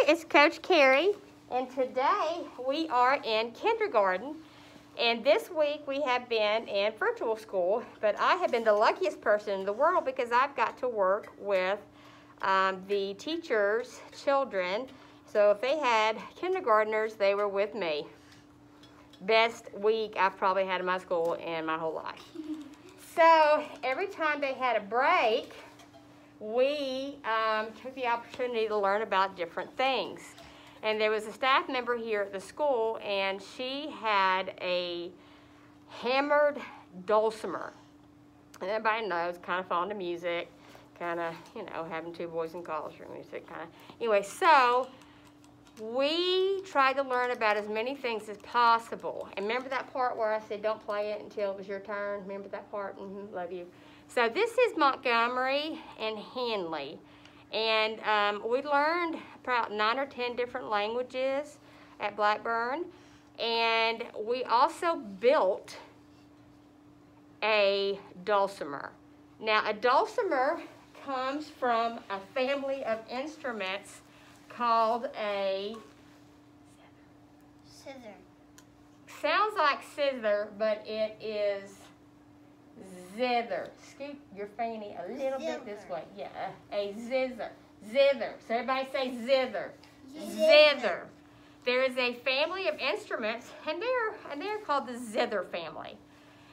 it's Coach Carrie, and today we are in kindergarten. And this week we have been in virtual school, but I have been the luckiest person in the world because I've got to work with the teachers' children. So if they had kindergartners, they were with me. Best week I've probably had in my school in my whole life. So every time they had a break, we took the opportunity to learn about different things. And there was a staff member here at the school, and she had a hammered dulcimer. And everybody knows, kind of fond of music, kind of, you know, having two boys in college for music, kind of. Anyway, so we tried to learn about as many things as possible. And remember that part where I said don't play it until it was your turn? Remember that part? Love you. So this is Montgomery and Henley. And we learned about 9 or 10 different languages at Blackburn. And we also built a dulcimer. Now, a dulcimer comes from a family of instruments called a scissor. Sounds like scissor, but it is zither. Scoot your fanny a little bit this way. Yeah, a zither. Zither. So everybody say zither. Zither. There is a family of instruments, and they're called the zither family.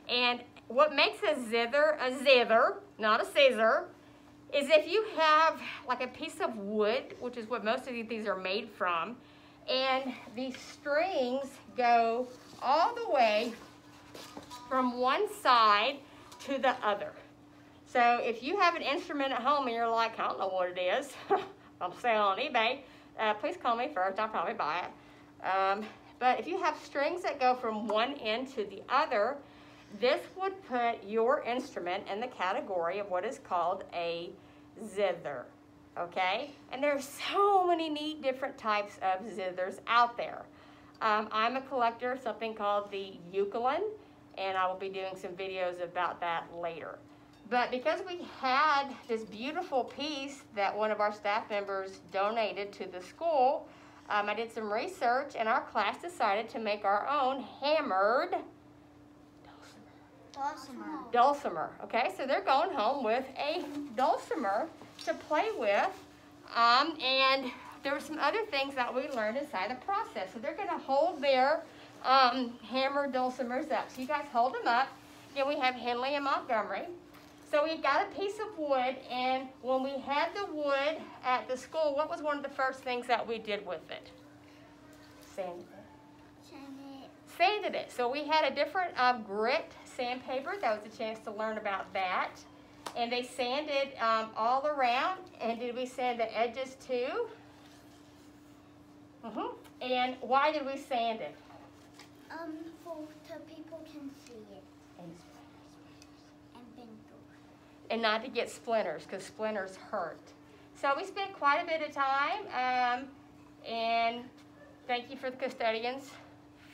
And what makes a zither, not a scissor, is if you have like a piece of wood, which is what most of these are made from, and the strings go all the way from one side to the other. So if you have an instrument at home and you're like, I don't know what it is, I'm selling on eBay, please call me first, I'll probably buy it. But if you have strings that go from one end to the other, this would put your instrument in the category of what is called a zither, okay? And there's so many neat different types of zithers out there. I'm a collector of something called the ukulele, and I will be doing some videos about that later. But because we had this beautiful piece that one of our staff members donated to the school, I did some research, and our class decided to make our own hammered dulcimer. Okay, so they're going home with a dulcimer to play with, and there were some other things that we learned inside the process. So they're going to hold their hammered dulcimers up. So you guys hold them up. Then we have Henley and Montgomery. So we got a piece of wood, and when we had the wood at the school, what was one of the first things that we did with it? Sanded it. Sanded it. So we had a different grit sandpaper. That was a chance to learn about that. And they sanded all around. And did we sand the edges too? And why did we sand it? So people can see it. And not to get splinters, because splinters hurt. So we spent quite a bit of time, and thank you for the custodians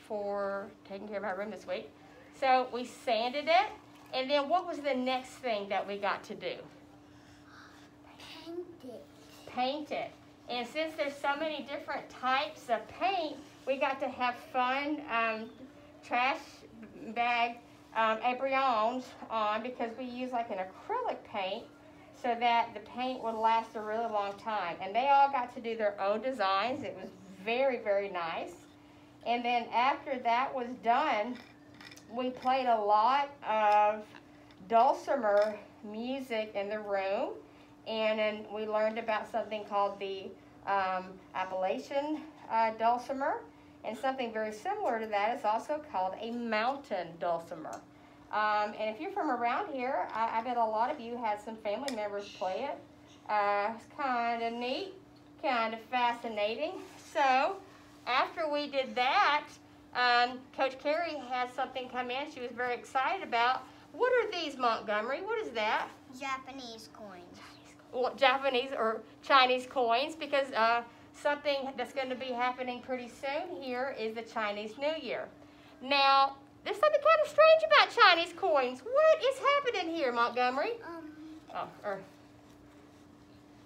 for taking care of my room this week. So we sanded it, and then what was the next thing that we got to do? Paint it. Paint it. And since there's so many different types of paint, we got to have fun trash bag aprons on, because we use like an acrylic paint so that the paint would last a really long time. And they all got to do their own designs. It was very, very nice. And then after that was done, we played a lot of dulcimer music in the room. And then we learned about something called the Appalachian dulcimer. And something very similar to that is also called a mountain dulcimer. And if you're from around here, I bet a lot of you had some family members play it. It's kind of neat, kind of fascinating. So after we did that, Coach Carrie had something come in she was very excited about. What are these, Montgomery? What is that? Japanese coins. Well, Japanese or Chinese coins, because something that's going to be happening pretty soon here is the Chinese New Year. Now, there's something kind of strange about Chinese coins. What is happening here, Montgomery?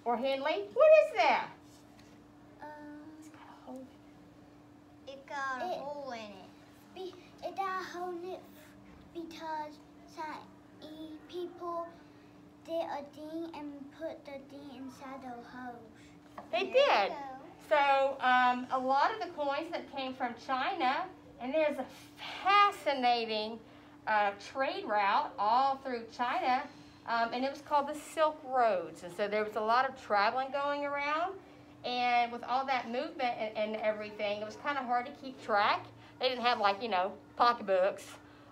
Or Henley? What is that? got a hole in it. It got a hole in it because some people did a ding and put the ding inside the hose. They did. So a lot of the coins that came from China, and there's a fascinating trade route all through China, and it was called the Silk Roads. And so there was a lot of traveling going around, and with all that movement and everything, it was kind of hard to keep track. They didn't have, like, pocketbooks.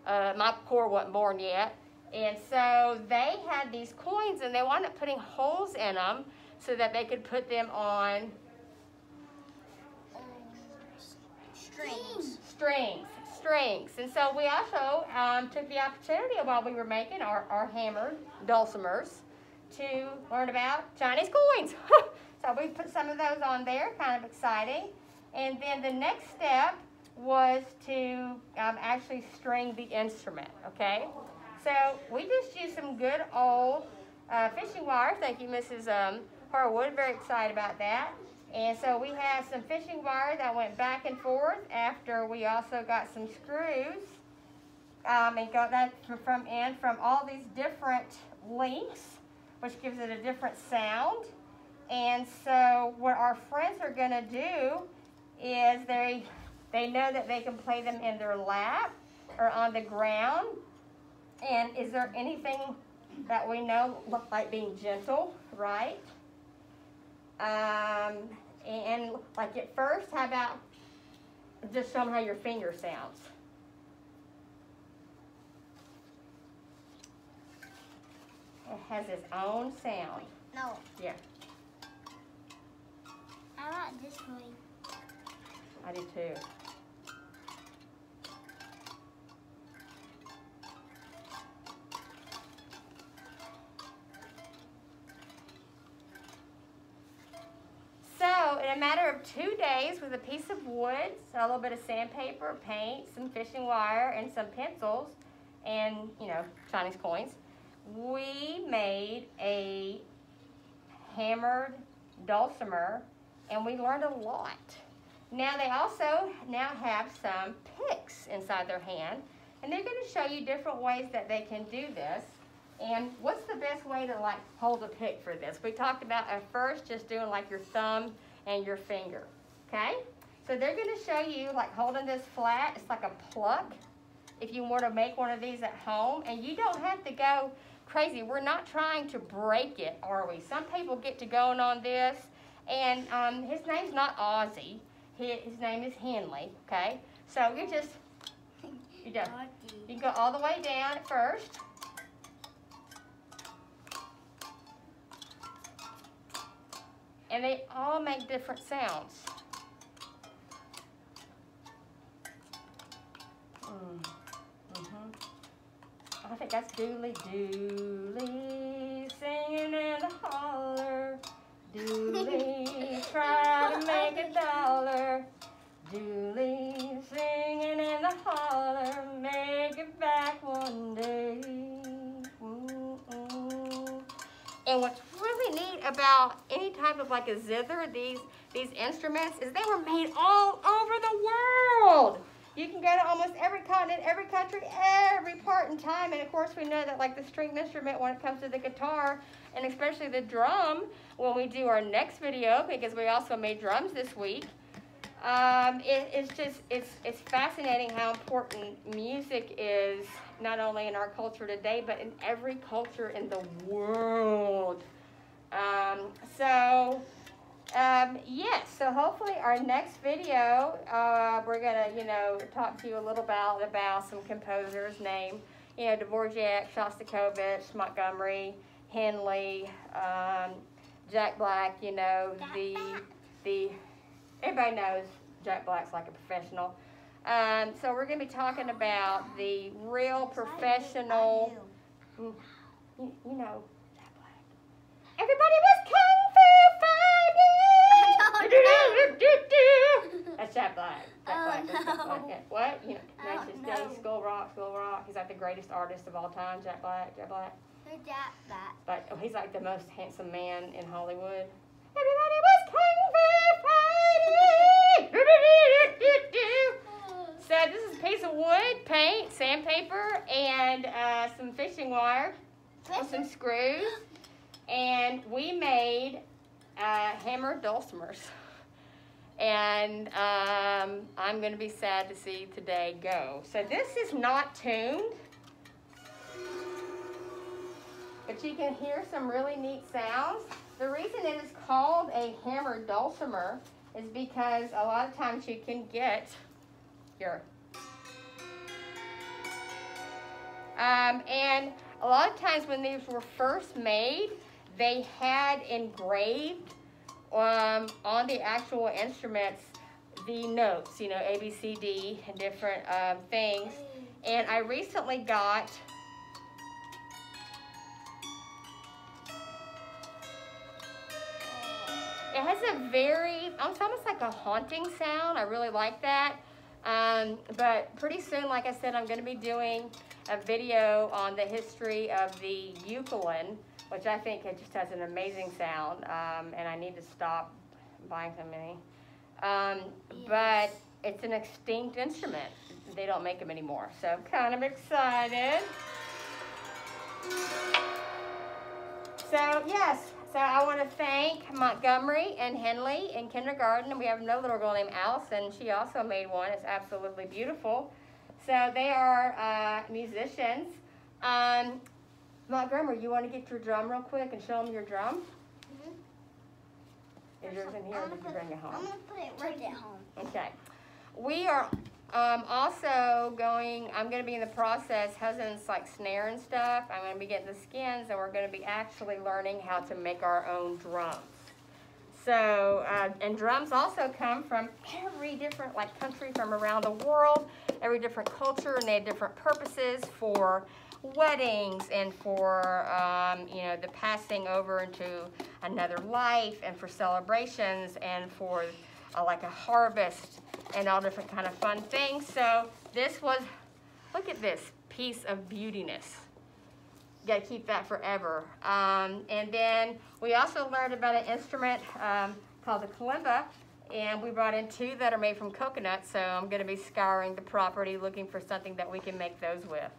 My core wasn't born yet. And so they had these coins, and they wound up putting holes in them so that they could put them on strings. And so we also took the opportunity while we were making our hammered dulcimers to learn about Chinese coins. So we put some of those on there, kind of exciting. And then the next step was to actually string the instrument, okay? So we just used some good old fishing wire. Thank you, Mrs. Harwood. Very excited about that. And so we had some fishing wire that went back and forth after we also got some screws and got that from all these different lengths, which gives it a different sound. And so what our friends are going to do is they know that they can play them in their lap or on the ground. And is there anything that we know look like being gentle, right? And like at first, how about just show them how your finger sounds? It has its own sound. No. Yeah. I like this way. I do too. So, in a matter of 2 days, with a piece of wood, a little bit of sandpaper, paint, some fishing wire, and some pencils, and, Chinese coins, we made a hammered dulcimer, and we learned a lot. Now, they also now have some picks inside their hand, and they're going to show you different ways that they can do this. And what's the best way to hold a pick for this? We talked about at first just doing your thumb and your finger, okay? So they're going to show you holding this flat. It's like a pluck if you want to make one of these at home. And you don't have to go crazy. We're not trying to break it, are we? Some people get to going on this. And his name's not Ozzy. His name is Henley, okay? So you can go all the way down at first. And they all make different sounds. I think that's Dooley, Dooley, singing in the holler. Dooley, try to make $1. Dooley, singing in the holler, make it back one day. And what's really neat about any type of a zither, these instruments, is they were made all over the world. You can go to almost every continent, every country, every part in time. And of course we know that the stringed instrument when it comes to the guitar, and especially the drum, when we do our next video, because we also made drums this week, it's fascinating how important music is, not only in our culture today, but in every culture in the world. Yes, so hopefully our next video, we're going to, talk to you a little about some composers named, Dvorak, Shostakovich, Montgomery, Henley, Jack Black, everybody knows Jack Black's like a professional. So we're going to be talking about the real professional, you know, Jack Black. Everybody was Kung Fu fighting! That's Jack Black. Jack Black. Yeah. What? Tenacious D, School Rock. He's like the greatest artist of all time, Jack Black. Who's Jack Black? But he's like the most handsome man in Hollywood. Everybody was Kung Fu fighting! of wood, paint, sandpaper, and some fishing wire, and some screws. And we made hammered dulcimers. And I'm going to be sad to see today go. So this is not tuned, but you can hear some really neat sounds. The reason it is called a hammered dulcimer is because a lot of times you can get your and a lot of times when these were first made, they had engraved on the actual instruments the notes, you know, A, B, C, D, and different things. And I recently got it has a very, it's almost like a haunting sound. I really like that. But pretty soon, like I said, I'm going to be doing a video on the history of the ukulele, which I think it just has an amazing sound. And I need to stop buying so many. But it's an extinct instrument. They don't make them anymore. So I'm kind of excited. So yes. So I want to thank Montgomery and Henley in kindergarten. And we have another little girl named Allison. She also made one. It's absolutely beautiful. So they are musicians. Montgomery, you want to get your drum real quick and show them your drum? Mm-hmm. Is yours in here or did you bring it home? I'm going to put it right at home. Okay. We are also going, I'm going to be in the process, Husband's like snare and stuff. I'm going to be getting the skins and we're going to be actually learning how to make our own drums. So, and drums also come from every different like country from around the world, every different culture, and they have different purposes for weddings and for, you know, the passing over into another life and for celebrations and for like a harvest and all different kind of fun things. So this was, look at this piece of beautiness. You gotta keep that forever. And then we also learned about an instrument called the kalimba, and we brought in 2 that are made from coconut, so I'm gonna be scouring the property looking for something that we can make those with.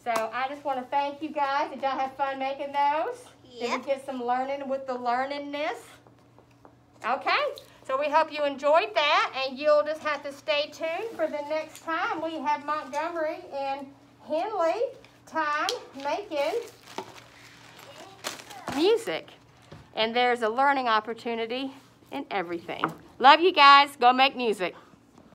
So I just wanna thank you guys. Did y'all have fun making those? Yep. Did we get some learning with the learningness? Okay. So we hope you enjoyed that, and you'll just have to stay tuned for the next time we have Montgomery and Henley time making music. And there's a learning opportunity in everything. Love you guys. Go make music.